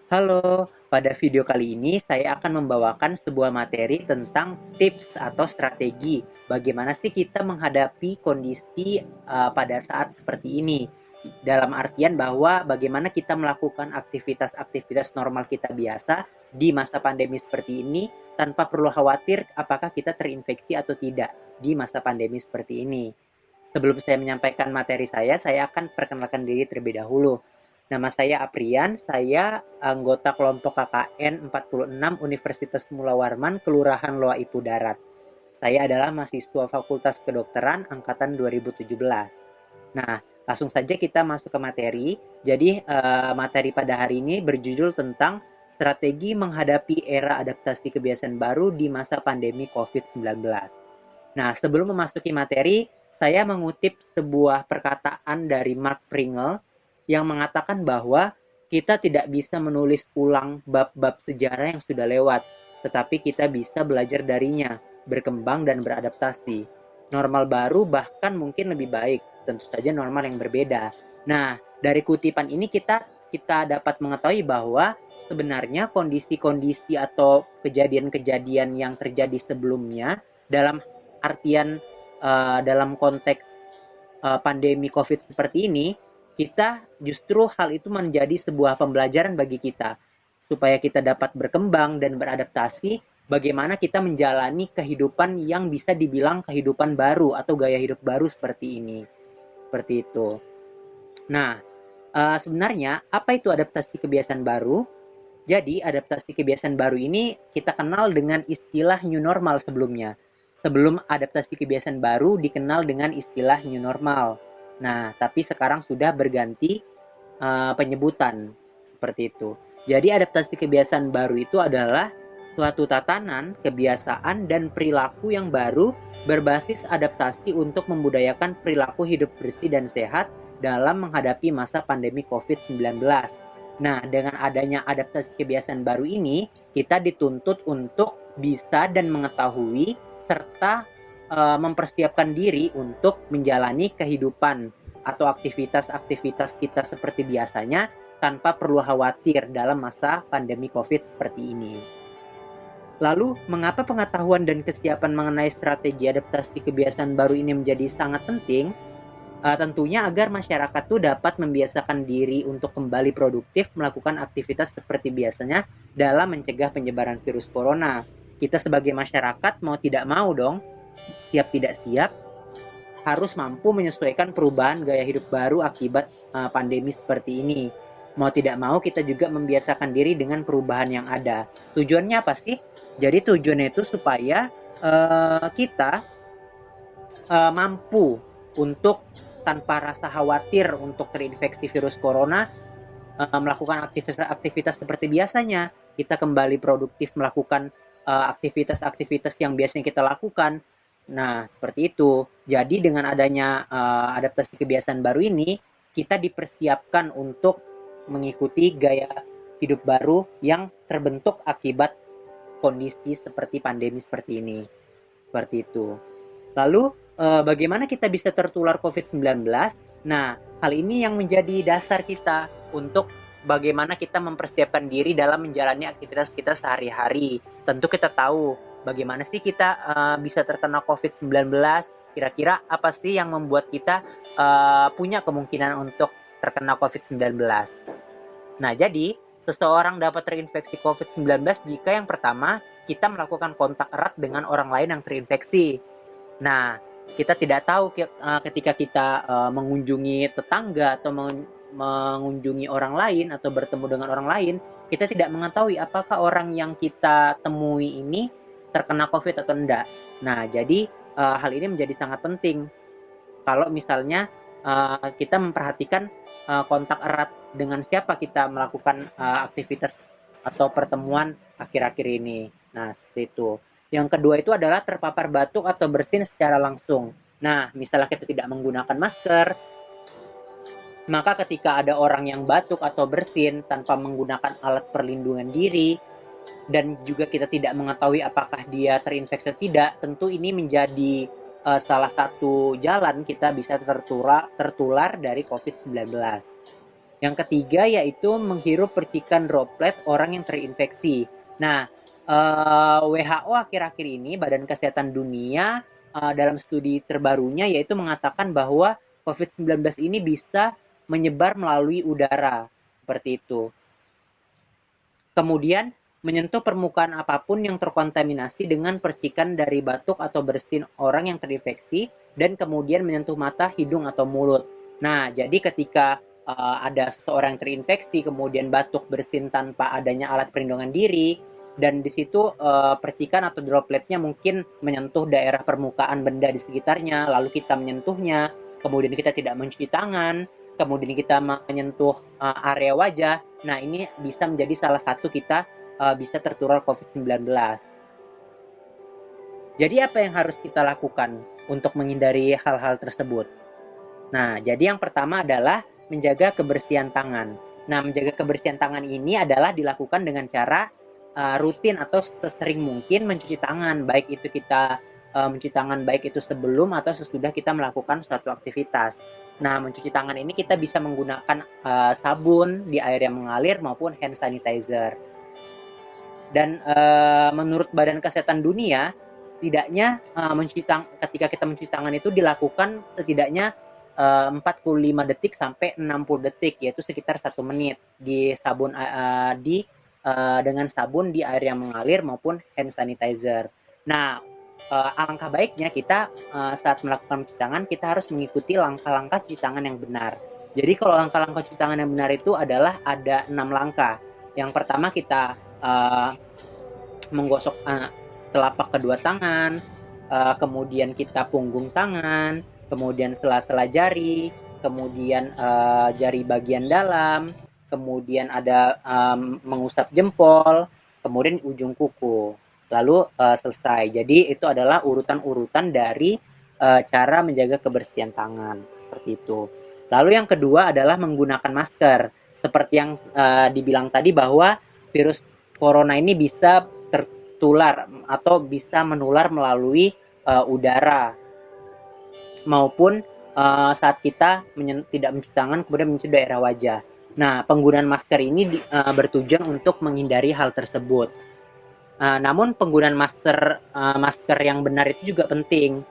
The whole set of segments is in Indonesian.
Halo, pada video kali ini saya akan membawakan sebuah materi tentang tips atau strategi bagaimana sih kita menghadapi kondisi pada saat seperti ini. Dalam artian bahwa bagaimana kita melakukan aktivitas-aktivitas normal kita biasa di masa pandemi seperti ini tanpa perlu khawatir apakah kita terinfeksi atau tidak di masa pandemi seperti ini. Sebelum saya menyampaikan materi saya akan perkenalkan diri terlebih dahulu. Nama saya Aprian, saya anggota kelompok KKN 46 Universitas Mula Warman, Kelurahan Loa Ipu Darat. Saya adalah mahasiswa Fakultas Kedokteran angkatan 2017. Nah, langsung saja kita masuk ke materi. Jadi, materi pada hari ini berjudul tentang strategi menghadapi era adaptasi kebiasaan baru di masa pandemi COVID-19. Nah, sebelum memasuki materi, saya mengutip sebuah perkataan dari Mark Pringle yang mengatakan bahwa kita tidak bisa menulis ulang bab-bab sejarah yang sudah lewat, tetapi kita bisa belajar darinya, berkembang dan beradaptasi. Normal baru bahkan mungkin lebih baik, tentu saja normal yang berbeda. Nah, dari kutipan ini kita dapat mengetahui bahwa sebenarnya kondisi-kondisi atau kejadian-kejadian yang terjadi sebelumnya dalam artian dalam konteks pandemi COVID seperti ini, kita justru hal itu menjadi sebuah pembelajaran bagi kita supaya kita dapat berkembang dan beradaptasi bagaimana kita menjalani kehidupan yang bisa dibilang kehidupan baru atau gaya hidup baru seperti ini. Seperti itu. Nah, sebenarnya apa itu adaptasi kebiasaan baru? Jadi, adaptasi kebiasaan baru ini kita kenal dengan istilah new normal sebelumnya. Sebelum adaptasi kebiasaan baru dikenal dengan istilah new normal. Nah, tapi sekarang sudah berganti penyebutan seperti itu. Jadi, adaptasi kebiasaan baru itu adalah suatu tatanan, kebiasaan, dan perilaku yang baru berbasis adaptasi untuk membudayakan perilaku hidup bersih dan sehat dalam menghadapi masa pandemi COVID-19. Nah, dengan adanya adaptasi kebiasaan baru ini, kita dituntut untuk bisa dan mengetahui serta mempersiapkan diri untuk menjalani kehidupan atau aktivitas-aktivitas kita seperti biasanya tanpa perlu khawatir dalam masa pandemi COVID seperti ini. Lalu, mengapa pengetahuan dan kesiapan mengenai strategi adaptasi kebiasaan baru ini menjadi sangat penting? Tentunya agar masyarakat tuh dapat membiasakan diri untuk kembali produktif melakukan aktivitas seperti biasanya dalam mencegah penyebaran virus corona. Kita sebagai masyarakat mau tidak mau dong, siap tidak siap, harus mampu menyesuaikan perubahan gaya hidup baru akibat pandemi seperti ini. Mau tidak mau kita juga membiasakan diri dengan perubahan yang ada. Tujuannya apa sih? Jadi tujuannya itu supaya kita mampu untuk tanpa rasa khawatir untuk terinfeksi virus corona, melakukan aktivitas seperti biasanya. Kita kembali produktif melakukan aktivitas-aktivitas yang biasanya kita lakukan. Nah, seperti itu. Jadi dengan adanya adaptasi kebiasaan baru ini, kita dipersiapkan untuk mengikuti gaya hidup baru yang terbentuk akibat kondisi seperti pandemi seperti ini. Seperti itu. Lalu, bagaimana kita bisa tertular COVID-19? Nah, hal ini yang menjadi dasar kita untuk bagaimana kita mempersiapkan diri dalam menjalani aktivitas kita sehari-hari. Tentu kita tahu bagaimana sih kita bisa terkena COVID-19, kira-kira apa sih yang membuat kita punya kemungkinan untuk terkena COVID-19. Nah, jadi seseorang dapat terinfeksi COVID-19 jika yang pertama, kita melakukan kontak erat dengan orang lain yang terinfeksi. Nah, kita tidak tahu ketika kita mengunjungi tetangga atau mengunjungi orang lain atau bertemu dengan orang lain, kita tidak mengetahui apakah orang yang kita temui ini terkena COVID atau tidak. Nah, jadi hal ini menjadi sangat penting kalau misalnya kita memperhatikan kontak erat dengan siapa kita melakukan aktivitas atau pertemuan akhir-akhir ini. Nah, seperti itu. Yang kedua itu adalah terpapar batuk atau bersin secara langsung. Nah, misalnya kita tidak menggunakan masker, maka ketika ada orang yang batuk atau bersin tanpa menggunakan alat perlindungan diri, dan juga kita tidak mengetahui apakah dia terinfeksi atau tidak, tentu ini menjadi salah satu jalan kita bisa tertular dari COVID-19. Yang ketiga yaitu menghirup percikan droplet orang yang terinfeksi. Nah, WHO akhir-akhir ini, Badan Kesehatan Dunia, dalam studi terbarunya yaitu mengatakan bahwa COVID-19 ini bisa menyebar melalui udara, seperti itu. Kemudian, menyentuh permukaan apapun yang terkontaminasi dengan percikan dari batuk atau bersin orang yang terinfeksi dan kemudian menyentuh mata, hidung, atau mulut. Nah, jadi ketika ada seseorang yang terinfeksi, kemudian batuk, bersin tanpa adanya alat perlindungan diri, dan di situ percikan atau dropletnya mungkin menyentuh daerah permukaan benda di sekitarnya, lalu kita menyentuhnya, kemudian kita tidak mencuci tangan, kemudian kita menyentuh area wajah. Nah, ini bisa menjadi salah satu kita bisa tertular COVID-19. Jadi apa yang harus kita lakukan untuk menghindari hal-hal tersebut? Nah, jadi yang pertama adalah menjaga kebersihan tangan. Nah, menjaga kebersihan tangan ini adalah dilakukan dengan cara rutin atau sesering mungkin mencuci tangan, baik itu kita mencuci tangan baik itu sebelum atau sesudah kita melakukan suatu aktivitas. Nah, mencuci tangan ini kita bisa menggunakan sabun di air yang mengalir maupun hand sanitizer. Dan menurut Badan Kesehatan Dunia, setidaknya ketika kita mencuci tangan itu dilakukan setidaknya 45 detik sampai 60 detik, yaitu sekitar 1 menit di sabun dengan sabun di air yang mengalir maupun hand sanitizer. Nah, alangkah baiknya kita saat melakukan cuci tangan kita harus mengikuti langkah-langkah cuci tangan yang benar. Jadi kalau langkah-langkah cuci tangan yang benar itu adalah ada 6 langkah. Yang pertama kita menggosok telapak kedua tangan, kemudian kita punggung tangan, kemudian sela-sela jari, kemudian jari bagian dalam, kemudian ada mengusap jempol, kemudian ujung kuku. Lalu selesai. Jadi itu adalah urutan-urutan dari cara menjaga kebersihan tangan, seperti itu. Lalu yang kedua adalah menggunakan masker. Seperti yang dibilang tadi bahwa virus corona ini bisa tertular atau bisa menular melalui udara maupun saat kita tidak mencuci tangan kemudian mencuci daerah wajah. Nah, penggunaan masker ini bertujuan untuk menghindari hal tersebut. Namun penggunaan masker yang benar itu juga penting.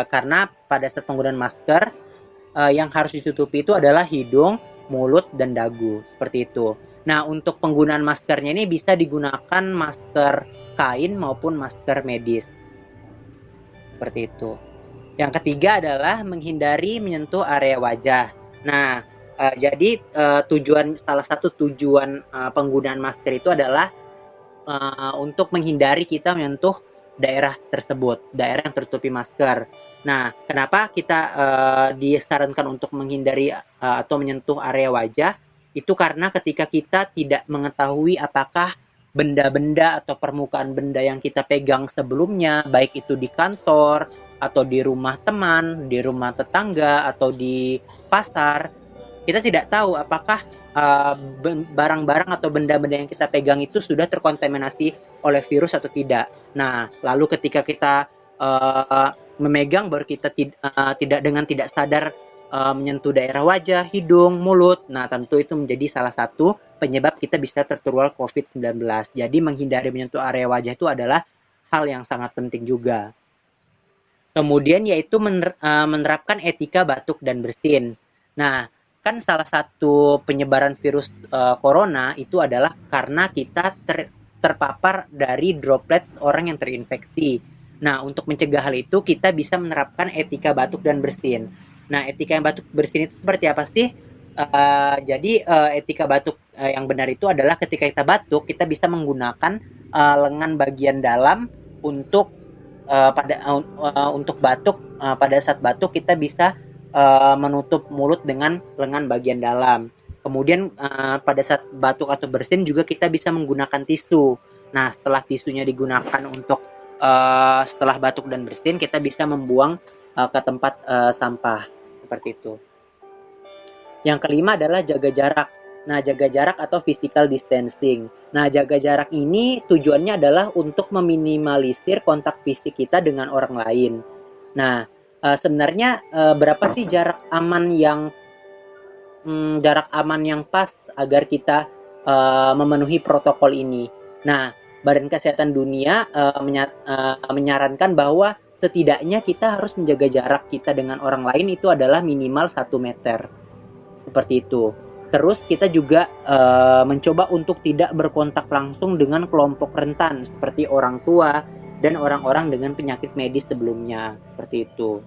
Karena pada saat penggunaan masker yang harus ditutupi itu adalah hidung, mulut, dan dagu, seperti itu. Nah, untuk penggunaan maskernya ini bisa digunakan masker kain maupun masker medis, seperti itu. Yang ketiga adalah menghindari menyentuh area wajah. Nah, jadi salah satu tujuan penggunaan masker itu adalah untuk menghindari kita menyentuh daerah tersebut, daerah yang tertutupi masker. Nah, kenapa kita disarankan untuk menghindari atau menyentuh area wajah? Itu karena ketika kita tidak mengetahui apakah benda-benda atau permukaan benda yang kita pegang sebelumnya, baik itu di kantor, atau di rumah teman, di rumah tetangga, atau di pasar, kita tidak tahu apakah barang-barang atau benda-benda yang kita pegang itu sudah terkontaminasi oleh virus atau tidak. Nah, lalu ketika kita memegang baru kita tidak dengan tidak sadar menyentuh daerah wajah, hidung, mulut. Nah, tentu itu menjadi salah satu penyebab kita bisa tertular COVID-19. Jadi menghindari menyentuh area wajah itu adalah hal yang sangat penting juga. Kemudian yaitu menerapkan etika batuk dan bersin. Nah, kan salah satu penyebaran virus corona itu adalah karena kita terpapar dari droplet orang yang terinfeksi. Nah, untuk mencegah hal itu kita bisa menerapkan etika batuk dan bersin. Nah, etika yang batuk bersin itu seperti apa sih? Jadi etika batuk yang benar itu adalah ketika kita batuk kita bisa menggunakan lengan bagian dalam untuk untuk batuk. Pada saat batuk kita bisa menutup mulut dengan lengan bagian dalam. Kemudian pada saat batuk atau bersin juga kita bisa menggunakan tisu. Nah, setelah tisunya digunakan untuk setelah batuk dan bersin, kita bisa membuang ke tempat sampah, seperti itu. Yang kelima adalah jaga jarak. Nah, jaga jarak atau physical distancing. Nah, jaga jarak ini tujuannya adalah untuk meminimalisir kontak fisik kita dengan orang lain. Nah, sebenarnya berapa sih jarak aman yang jarak aman yang pas agar kita memenuhi protokol ini. Nah, Badan Kesehatan Dunia menyarankan bahwa setidaknya kita harus menjaga jarak kita dengan orang lain itu adalah minimal 1 meter. Seperti itu. Terus kita juga mencoba untuk tidak berkontak langsung dengan kelompok rentan seperti orang tua dan orang-orang dengan penyakit medis sebelumnya. Seperti itu.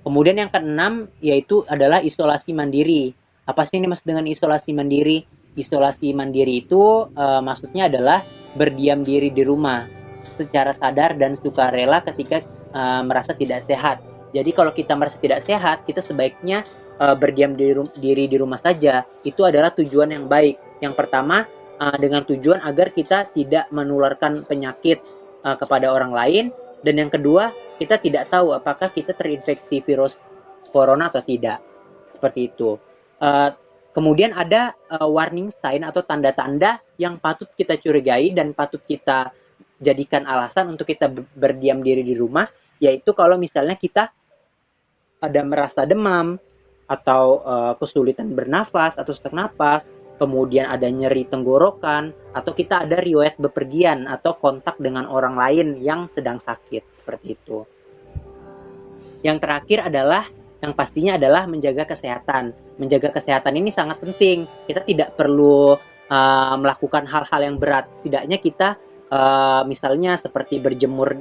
Kemudian yang keenam yaitu adalah isolasi mandiri. Apa sih ini maksud dengan isolasi mandiri? Isolasi mandiri itu maksudnya adalah berdiam diri di rumah secara sadar dan sukarela ketika merasa tidak sehat. Jadi kalau kita merasa tidak sehat, kita sebaiknya berdiam diri di rumah saja. Itu adalah tujuan yang baik. Yang pertama dengan tujuan agar kita tidak menularkan penyakit kepada orang lain, dan yang kedua kita tidak tahu apakah kita terinfeksi virus corona atau tidak. Seperti itu. Kemudian ada warning sign atau tanda-tanda yang patut kita curigai dan patut kita jadikan alasan untuk kita berdiam diri di rumah, yaitu kalau misalnya kita ada merasa demam atau kesulitan bernafas atau sesak napas, kemudian ada nyeri tenggorokan, atau kita ada riwayat bepergian atau kontak dengan orang lain yang sedang sakit, seperti itu. Yang terakhir adalah, yang pastinya adalah menjaga kesehatan. Menjaga kesehatan ini sangat penting. Kita tidak perlu melakukan hal-hal yang berat. Setidaknya kita misalnya seperti berjemur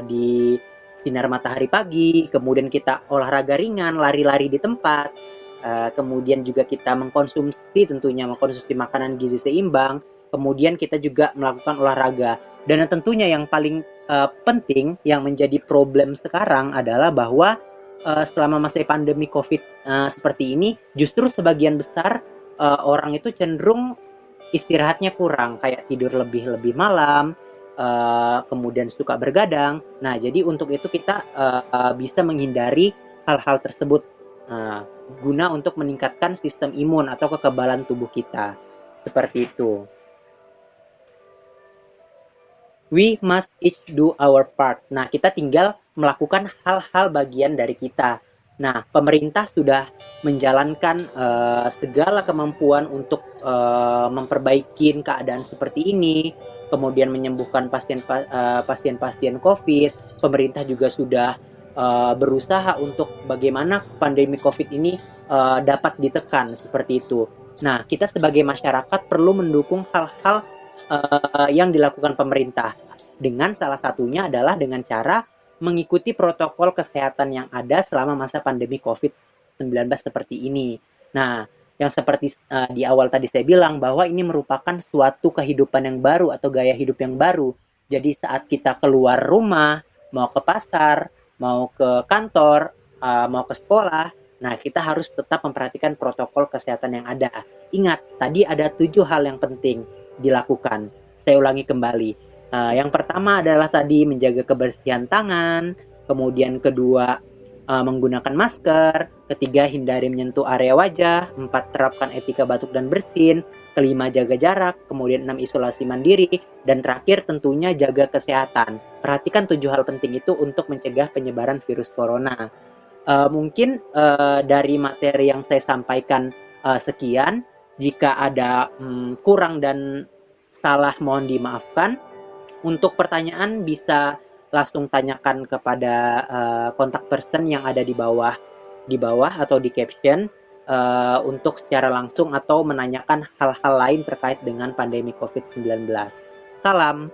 di sinar matahari pagi, kemudian kita olahraga ringan, lari-lari di tempat, kemudian juga kita mengkonsumsi makanan gizi seimbang, kemudian kita juga melakukan olahraga. Dan tentunya yang paling penting yang menjadi problem sekarang adalah bahwa selama masa pandemi COVID seperti ini, justru sebagian besar orang itu cenderung istirahatnya kurang, kayak tidur lebih malam, kemudian suka bergadang. Nah, jadi untuk itu kita bisa menghindari hal-hal tersebut guna untuk meningkatkan sistem imun atau kekebalan tubuh kita. Seperti itu. We must each do our part. Nah, kita tinggal melakukan hal-hal bagian dari kita. Nah, pemerintah sudah menjalankan segala kemampuan untuk memperbaiki keadaan seperti ini, kemudian menyembuhkan pasien-pasien COVID. Pemerintah juga sudah berusaha untuk bagaimana pandemi COVID ini dapat ditekan, seperti itu. Nah, kita sebagai masyarakat perlu mendukung hal-hal yang dilakukan pemerintah. Dengan salah satunya adalah dengan cara mengikuti protokol kesehatan yang ada selama masa pandemi COVID-19 seperti ini. Nah, yang seperti di awal tadi saya bilang bahwa ini merupakan suatu kehidupan yang baru atau gaya hidup yang baru. Jadi saat kita keluar rumah, mau ke pasar, mau ke kantor, mau ke sekolah, nah kita harus tetap memperhatikan protokol kesehatan yang ada. Ingat, tadi ada 7 hal yang penting dilakukan. Saya ulangi kembali. Yang pertama adalah tadi menjaga kebersihan tangan, kemudian kedua menggunakan masker, ketiga hindari menyentuh area wajah, 4 terapkan etika batuk dan bersin, kelima jaga jarak, kemudian 6 isolasi mandiri, dan terakhir tentunya jaga kesehatan. Perhatikan 7 hal penting itu untuk mencegah penyebaran virus corona. Mungkin dari materi yang saya sampaikan sekian. Jika ada kurang dan salah mohon dimaafkan. Untuk pertanyaan bisa langsung tanyakan kepada kontak person yang ada di bawah atau di caption untuk secara langsung atau menanyakan hal-hal lain terkait dengan pandemi COVID-19. Salam.